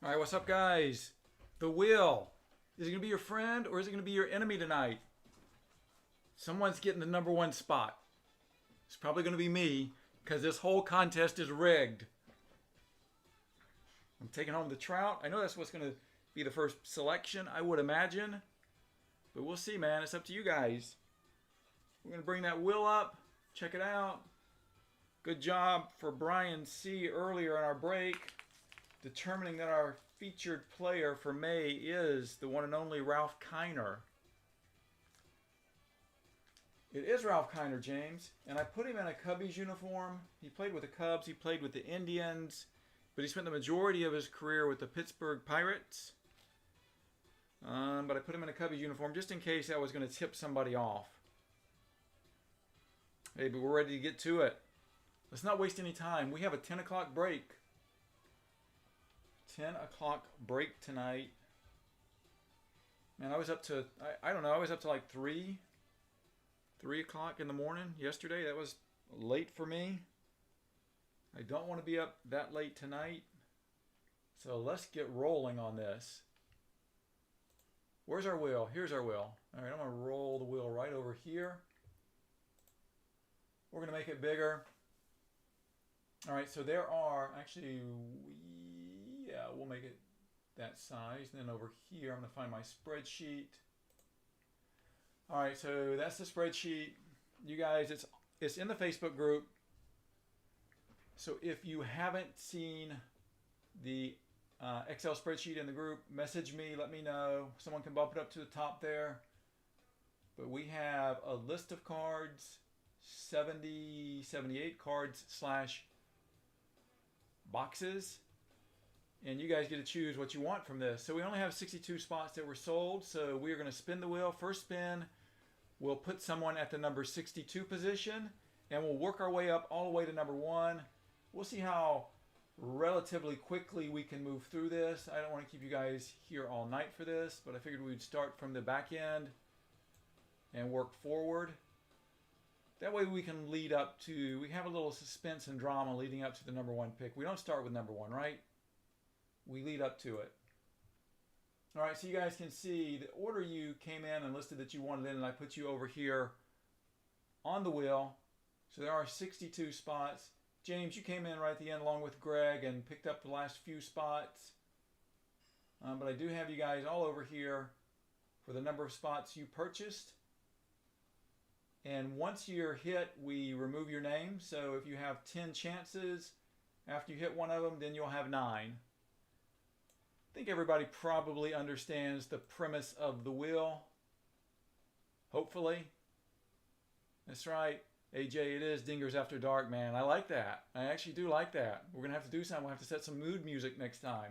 All right, what's up, guys? The wheel. Is it going to be your friend or is it going to be your enemy tonight? Someone's getting the number one spot. It's probably going to be me because this whole contest is rigged. I'm taking home the trout. I know that's what's going to be the first selection, I would imagine. But we'll see, man. It's up to you guys. We're going to bring that wheel up. Check it out. Good job for Brian C. earlier in our break, determining that our featured player for May is the one and only Ralph Kiner. It is Ralph Kiner, James, and I put him in a Cubbies uniform. He played with the Cubs, he played with the Indians, but he spent the majority of his career with the Pittsburgh Pirates. But I put him in a Cubbies uniform just in case I was going to tip somebody off. Hey, but we're ready to get to it. Let's not waste any time. We have a 10 o'clock break. 10 o'clock break tonight. Man, I was up to, I don't know, I was up to like 3 o'clock in the morning yesterday. That was late for me. I don't want to be up that late tonight. So let's get rolling on this. Where's our wheel? Here's our wheel. All right, I'm going to roll the wheel right over here. We're going to make it bigger. All right, so there are, actually, yeah, we'll make it that size. And then over here, I'm going to find my spreadsheet. All right, so that's the spreadsheet. You guys, it's in the Facebook group. So if you haven't seen the Excel spreadsheet in the group, message me, let me know. Someone can bump it up to the top there. But we have a list of cards, 78 cards slash boxes. And you guys get to choose what you want from this. So we only have 62 spots that were sold. So we are going to spin the wheel. First spin, we'll put someone at the number 62 position. And we'll work our way up all the way to number 1. We'll see how relatively quickly we can move through this. I don't want to keep you guys here all night for this, but I figured we'd start from the back end and work forward. That way we can lead up to, we have a little suspense and drama leading up to the number 1 pick. We don't start with number 1, right? We lead up to it. All right, so you guys can see the order you came in and listed that you wanted in, and I put you over here on the wheel. So there are 62 spots. James, you came in right at the end along with Greg and picked up the last few spots. But I do have you guys all over here for the number of spots you purchased. And once you're hit, we remove your name. So if you have 10 chances, after you hit one of them, then you'll have 9. I think everybody probably understands the premise of the wheel. Hopefully. That's right. AJ, it is Dingers After Dark, man. I like that. I actually do like that. We're going to have to do something. We'll have to set some mood music next time.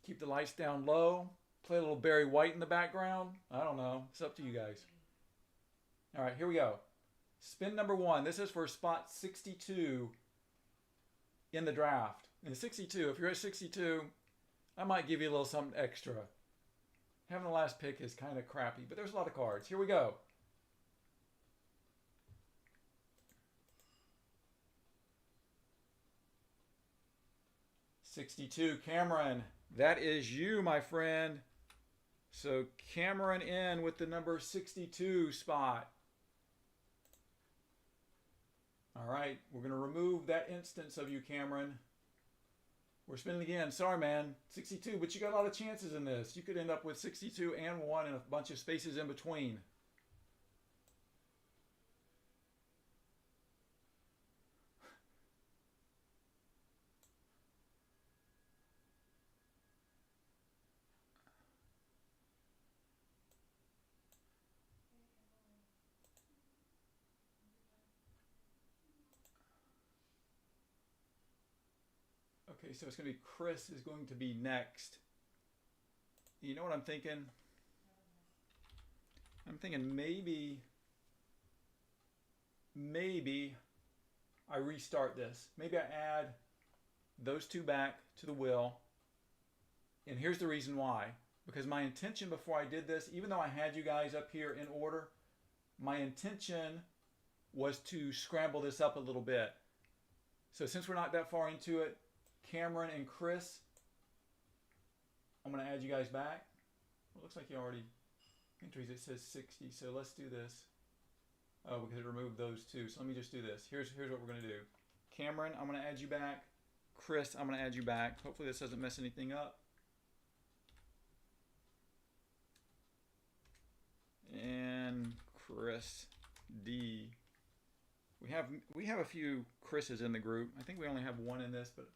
Keep the lights down low. Play a little Barry White in the background. I don't know. It's up to you guys. All right, here we go. Spin number 1. This is for spot 62 in the draft. And 62, if you're at 62, I might give you a little something extra. Having the last pick is kind of crappy, but there's a lot of cards. Here we go. '62, Cameron. That is you, my friend. So Cameron in with the number 62 spot. All right, we're going to remove that instance of you, Cameron. We're spinning again. Sorry, man. 62, but you got a lot of chances in this. You could end up with 62 and 1 and a bunch of spaces in between. Okay, so it's going to be Chris is going to be next. You know what I'm thinking? I'm thinking maybe I restart this. Maybe I add those two back to the wheel. And here's the reason why. Because my intention before I did this, even though I had you guys up here in order, my intention was to scramble this up a little bit. So since we're not that far into it, Cameron and Chris, I'm going to add you guys back. Well, it looks like you already entries. It says 60, so let's do this. Oh, because it removed those two. So let me just do this. Here's what we're going to do. Cameron, I'm going to add you back. Chris, I'm going to add you back. Hopefully this doesn't mess anything up. And Chris D. We have a few Chris's in the group. I think we only have one in this, but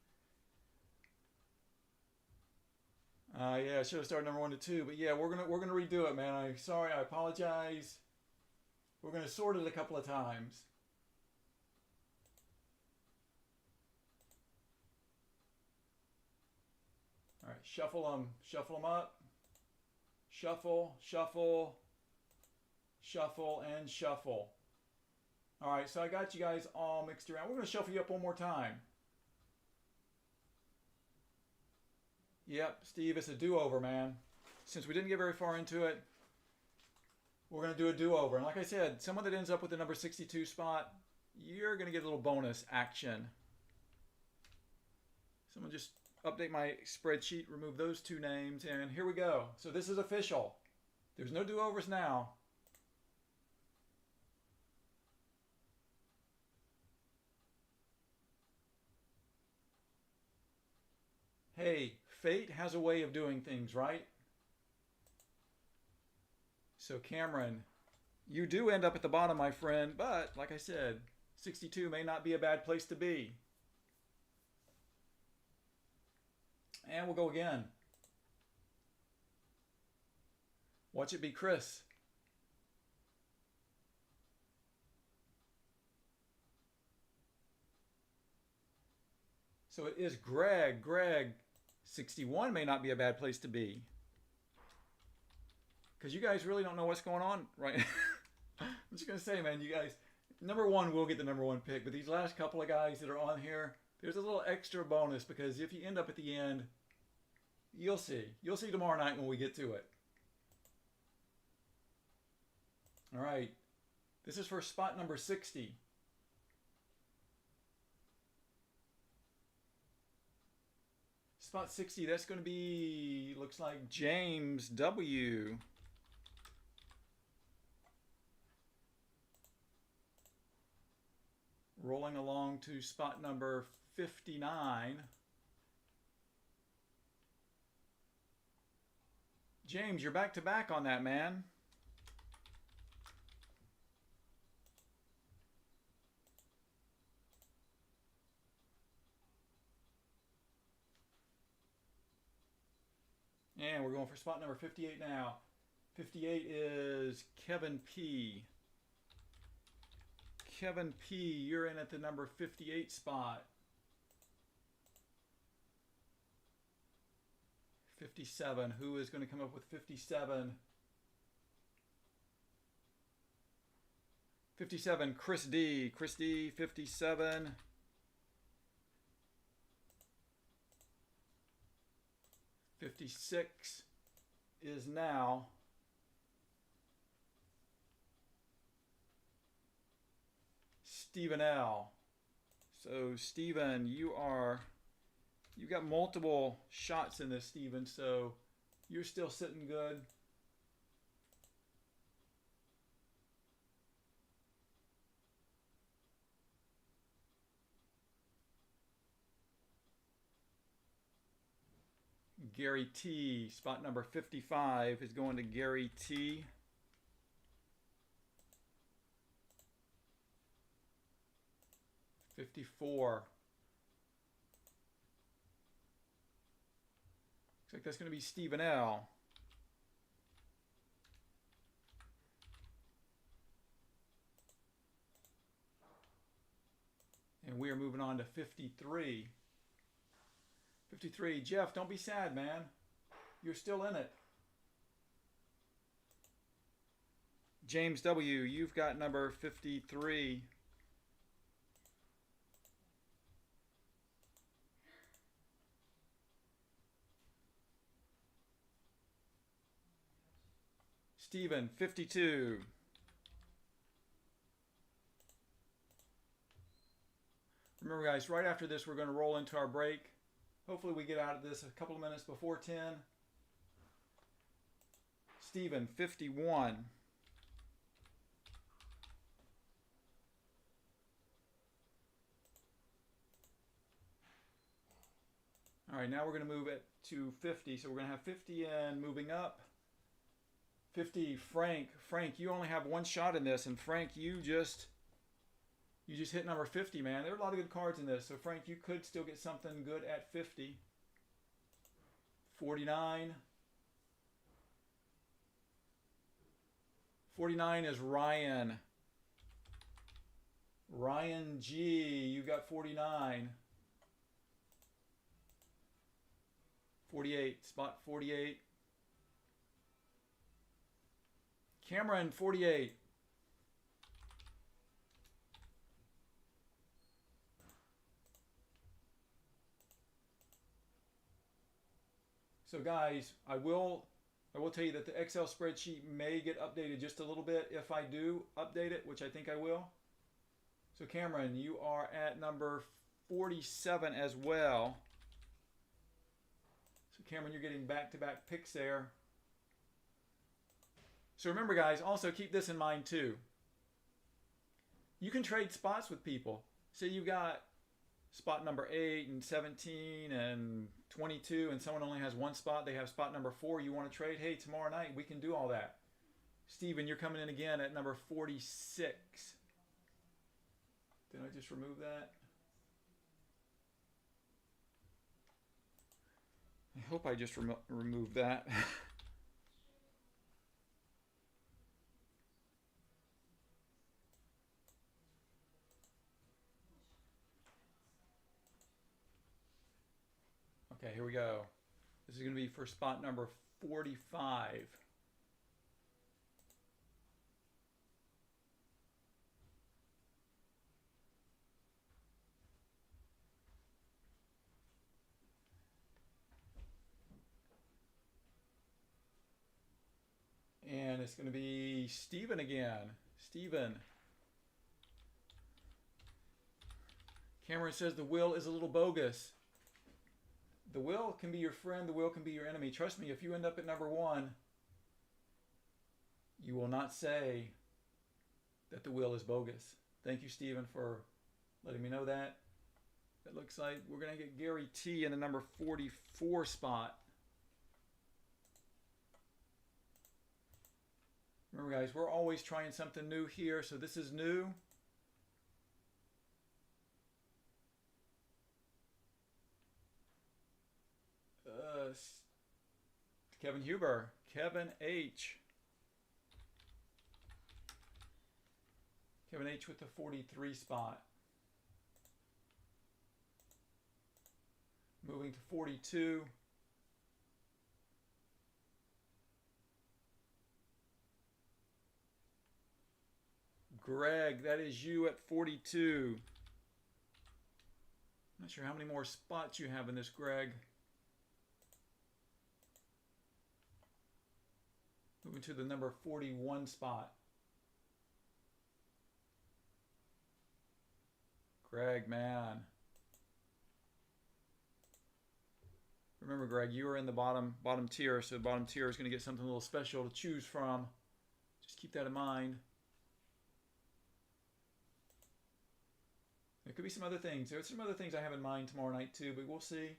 yeah, I should have started number 1 to 2. But yeah, we're gonna redo it, man. I'm sorry, I apologize. We're gonna sort it a couple of times. All right, shuffle them up. Shuffle, shuffle, shuffle, and shuffle. All right, so I got you guys all mixed around. We're gonna shuffle you up one more time. Yep, Steve, it's a do-over, man. Since we didn't get very far into it, we're going to do a do-over. And like I said, someone that ends up with the number 62 spot, you're going to get a little bonus action. Someone just update my spreadsheet, remove those 2 names, and here we go. So this is official. There's no do-overs now. Hey, fate has a way of doing things, right? So Cameron, you do end up at the bottom, my friend, but like I said, 62 may not be a bad place to be. And we'll go again. Watch it be Chris. So it is Greg. Greg, 61 may not be a bad place to be. Because you guys really don't know what's going on right now. I'm just going to say, man, you guys, number 1 will get the number 1 pick. But these last couple of guys that are on here, there's a little extra bonus. Because if you end up at the end, you'll see. You'll see tomorrow night when we get to it. All right. This is for spot number 60. Spot 60, that's going to be, looks like James W. Rolling along to spot number 59. James, you're back to back on that, man. And we're going for spot number 58 now. 58 is Kevin P. Kevin P, you're in at the number 58 spot. 57, who is going to come up with 57? 57, Chris D. Chris D, 57. $56 is now Stephen L. So Stephen, you got multiple shots in this, Stephen, so you're still sitting good. Gary T, spot number 55 is going to Gary T. $54. Looks like that's going to be Stephen L. And we are moving on to 53. 53, Jeff, don't be sad, man. You're still in it. James W., you've got number 53. Stephen, 52. Remember, guys, right after this, we're going to roll into our break. Hopefully we get out of this a couple of minutes before 10. Stephen, 51. All right, now we're going to move it to 50. So we're going to have 50 and moving up. 50, Frank. Frank, you only have one shot in this, and Frank, you just hit number 50, man. There are a lot of good cards in this, so Frank, you could still get something good at 50. 49. 49 is Ryan. Ryan G, you got 49. 48, spot 48. Cameron, 48. So guys, I will tell you that the Excel spreadsheet may get updated just a little bit if I do update it, which I think I will. So Cameron, you are at number 47 as well. So Cameron, you're getting back-to-back picks there. So remember guys, also keep this in mind too. You can trade spots with people. Say you got spot number 8 and 17 and 22 and someone only has one spot, they have spot number 4, you want to trade, hey, tomorrow night we can do all that. Steven, you're coming in again at number 46. Did I just remove that? I hope I just removed that. Okay, here we go. This is going to be for spot number 45. And it's going to be Steven again. Steven. Cameron says the will is a little bogus. The will can be your friend, the will can be your enemy. Trust me, if you end up at number 1, you will not say that the will is bogus. Thank you, Stephen, for letting me know that. It looks like we're going to get Gary T in the number 44 spot. Remember, guys, we're always trying something new here, so this is new. Kevin Huber, Kevin H. Kevin H with the 43 spot. Moving to 42. Greg, that is you at 42. Not sure how many more spots you have in this, Greg. Moving to the number 41 spot. Greg, man. Remember, Greg, you are in the bottom tier, so the bottom tier is going to get something a little special to choose from. Just keep that in mind. There could be some other things. There's some other things I have in mind tomorrow night too, but we'll see.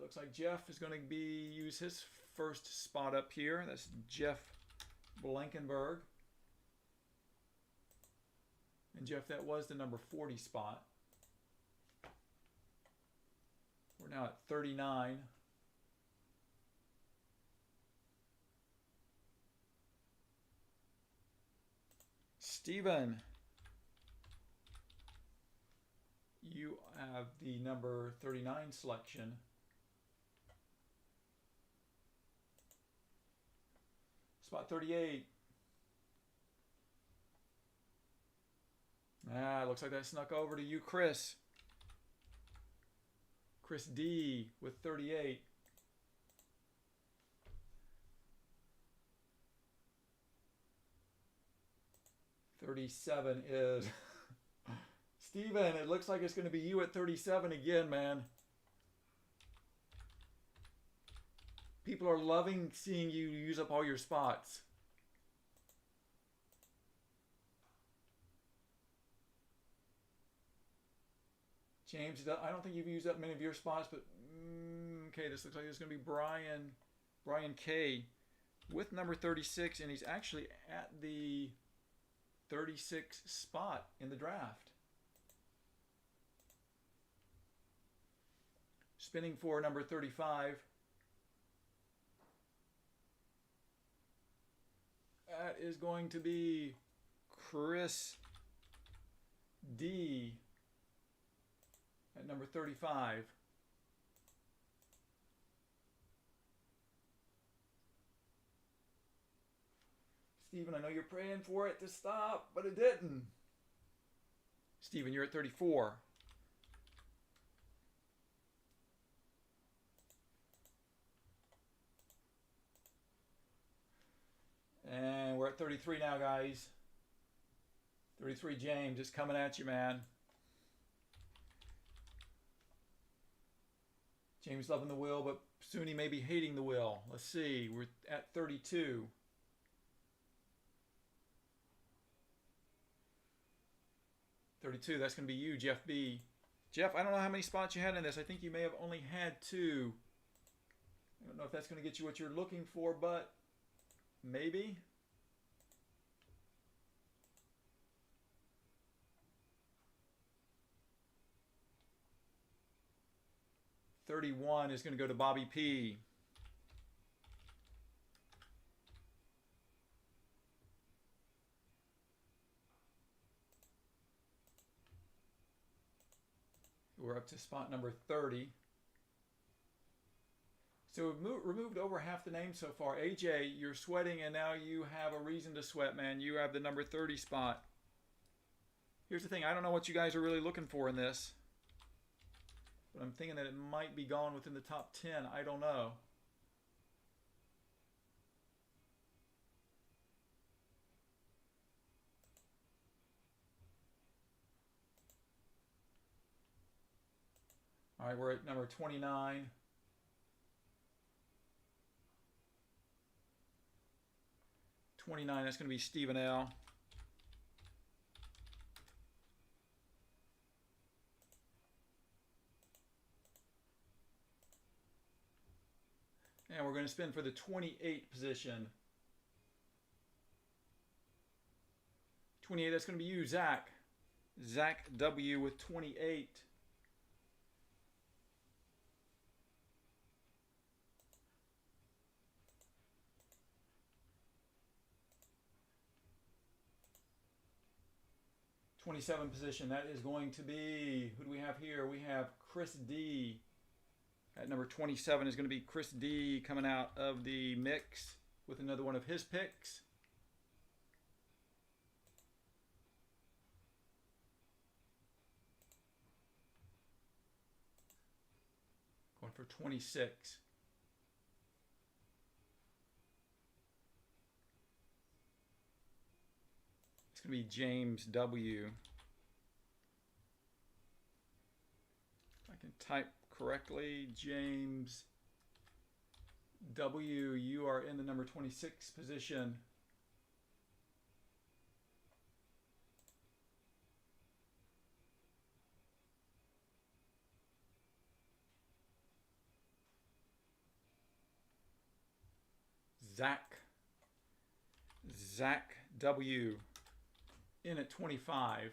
Looks like Jeff is going to use his first spot up here. That's Jeff Blankenberg. And Jeff, that was the number 40 spot. We're now at 39. Stephen, you have the number 39 selection. Spot 38. Looks like that snuck over to you, Chris. Chris D with 38. $37 is Steven, it looks like it's going to be you at 37 again, man. People are loving seeing you use up all your spots. James, I don't think you've used up many of your spots, but okay, this looks like it's going to be Brian K with number 36, and he's actually at the 36 spot in the draft. Spinning for number 35. That is going to be Chris D at number 35. Steven, I know you're praying for it to stop, but it didn't. Steven, you're at 34. And we're at 33 now, guys. 33 James is coming at you, man. James loving the wheel, but soon he may be hating the wheel. Let's see. We're at 32. That's going to be you, Jeff B. Jeff, I don't know how many spots you had in this. I think you may have only had 2. I don't know if that's going to get you what you're looking for, but maybe. $31 is going to go to Bobby P. We're up to spot number 30. So we've removed over half the names so far. AJ, you're sweating, and now you have a reason to sweat, man. You have the number 30 spot. Here's the thing. I don't know what you guys are really looking for in this, but I'm thinking that it might be gone within the top 10. I don't know. All right, we're at number 29. That's going to be Stephen L. And we're going to spin for the 28 position. 28, that's going to be you, Zach. Zach W with 28. '27 position, that is going to be, who do we have here? We have Chris D. At number 27 is going to be Chris D coming out of the mix with another one of his picks. Going for 26. It's going to be James W. If I can type correctly, James W, you are in the number 26 position. Zach W in at 25.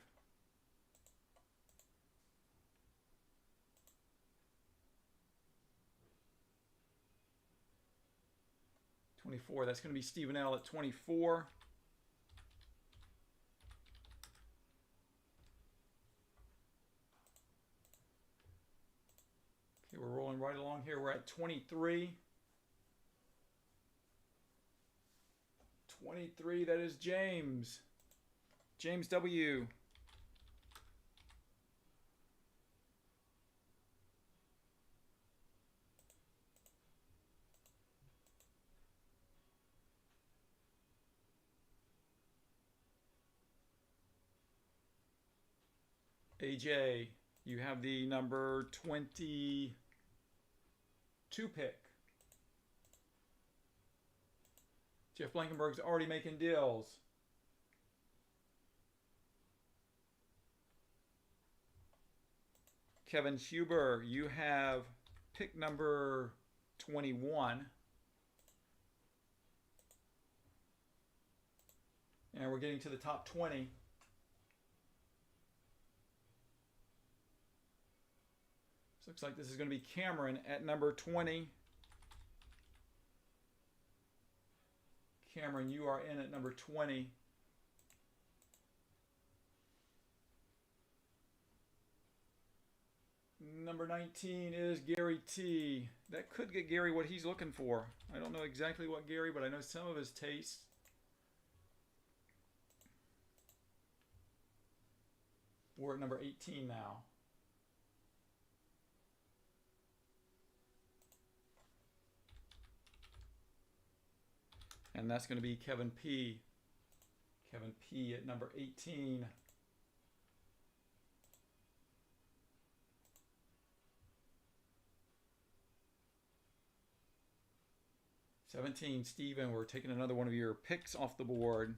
That's going to be Stephen L at 24. Okay, we're rolling right along here. We're at 23. 23, that is James. James W. AJ, you have the number 22 pick. Jeff Blankenberg's already making deals. Kevin Huber, you have pick number 21. And we're getting to the top 20. So looks like this is going to be Cameron at number 20. Cameron, you are in at number 20. Number 19 is Gary T. That could get Gary what he's looking for. I don't know exactly what Gary, but I know some of his tastes. We're at number 18 now. And that's going to be Kevin P. Kevin P at number 18. '17, Steven, we're taking another one of your picks off the board.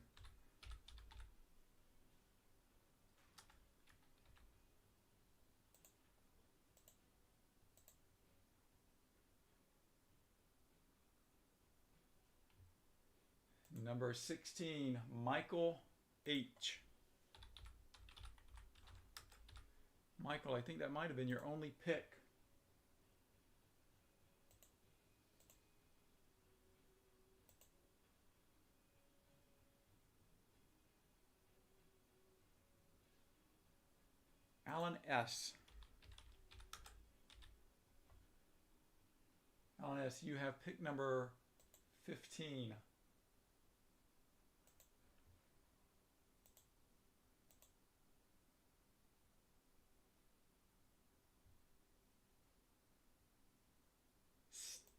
Number 16, Michael H. Michael, I think that might have been your only pick. Alan S. Alan S., you have pick number 15.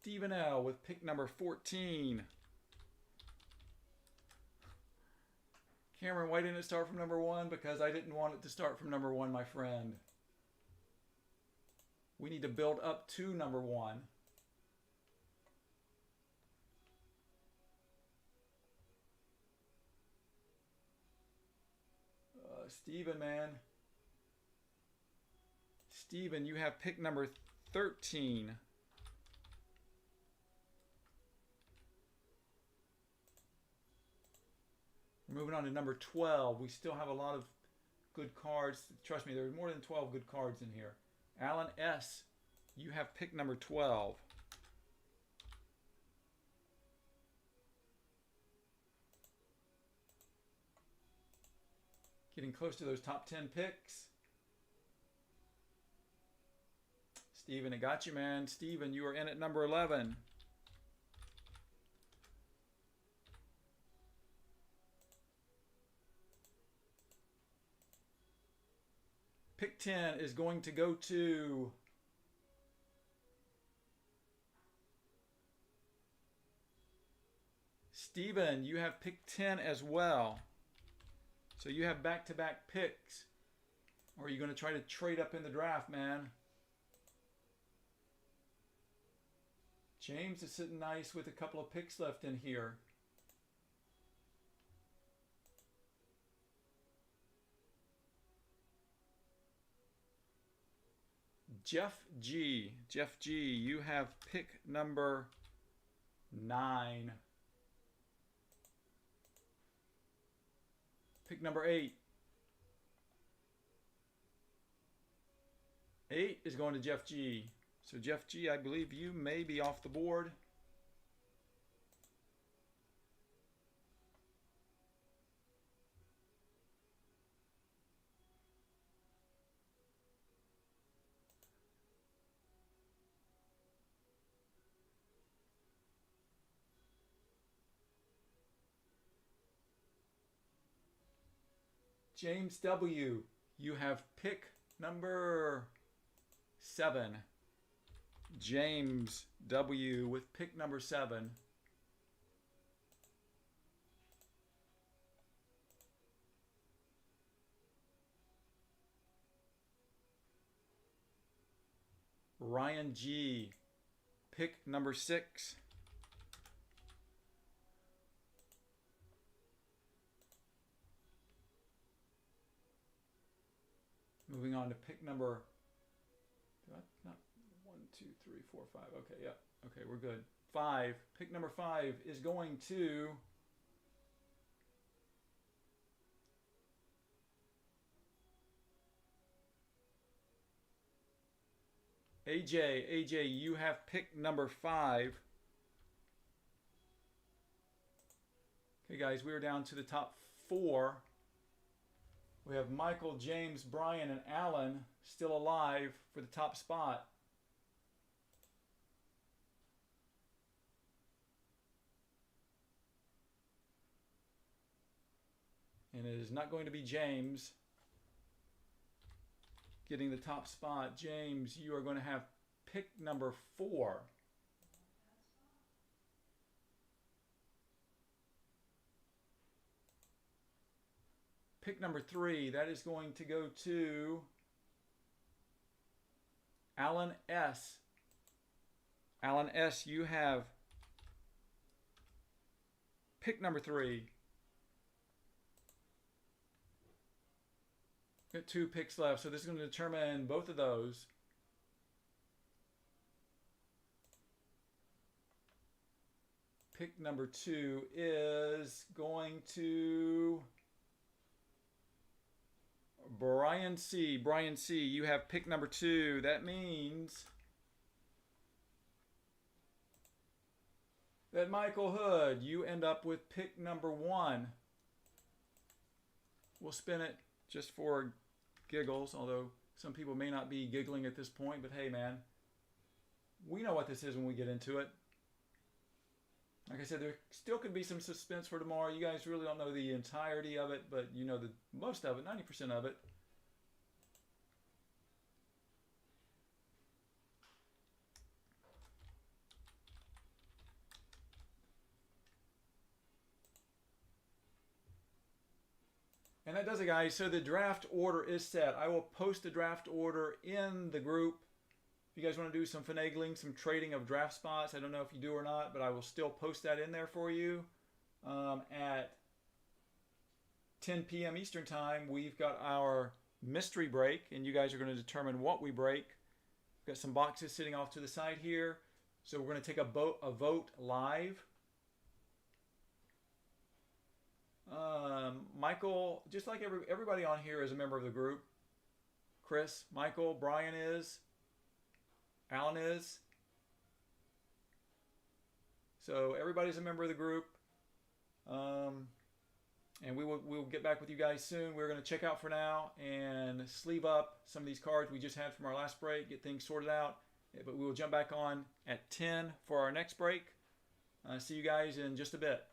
Stephen L. with pick number 14. Cameron, why didn't it start from number 1? Because I didn't want it to start from number 1, my friend. We need to build up to number 1. Steven, man. Steven, you have pick number 13. We're moving on to number 12. We still have a lot of good cards. Trust me, there are more than 12 good cards in here. Alan S., you have pick number 12. Getting close to those top 10 picks. Steven, I got you, man. Steven, you are in at number 11. Pick 10 is going to go to Steven, you have pick 10 as well. So you have back-to-back picks. Or are you going to try to trade up in the draft, man? James is sitting nice with a couple of picks left in here. Jeff G. Jeff G, you have pick number 9. Pick number 8. 8 is going to Jeff G. So Jeff G, I believe you may be off the board. James W., you have pick number 7. James W. with pick number 7. Ryan G. Pick number 6. Moving on to pick number, not 1, 2, 3, 4, 5. Okay, yeah. Okay, we're good. 5. Pick number 5 is going to AJ. AJ, you have pick number 5. Okay, guys, we are down to the top 4. We have Michael, James, Brian, and Alan still alive for the top spot. And it is not going to be James getting the top spot. James, you are going to have pick number 4. Pick number 3, that is going to go to Alan S. Alan S., you have pick number 3. Got 2 picks left, so this is going to determine both of those. Pick number 2 is going to Brian C. Brian C., you have pick number 2. That means that Michael Hood, you end up with pick number 1. We'll spin it just for giggles, although some people may not be giggling at this point, but hey, man, we know what this is when we get into it. Like I said, there still could be some suspense for tomorrow. You guys really don't know the entirety of it, but you know the most of it, 90% of it. And that does it, guys. So the draft order is set. I will post the draft order in the group. If you guys want to do some finagling, some trading of draft spots, I don't know if you do or not, but I will still post that in there for you. At 10 p.m. Eastern Time, we've got our mystery break, and you guys are going to determine what we break. We've got some boxes sitting off to the side here. So we're going to take a vote live. Michael, just like everybody on here is a member of the group. Chris, Michael, Brian is. Alan is. So everybody's a member of the group. And we'll get back with you guys soon. We're going to check out for now and sleeve up some of these cards we just had from our last break, get things sorted out. But we will jump back on at 10 for our next break. See you guys in just a bit.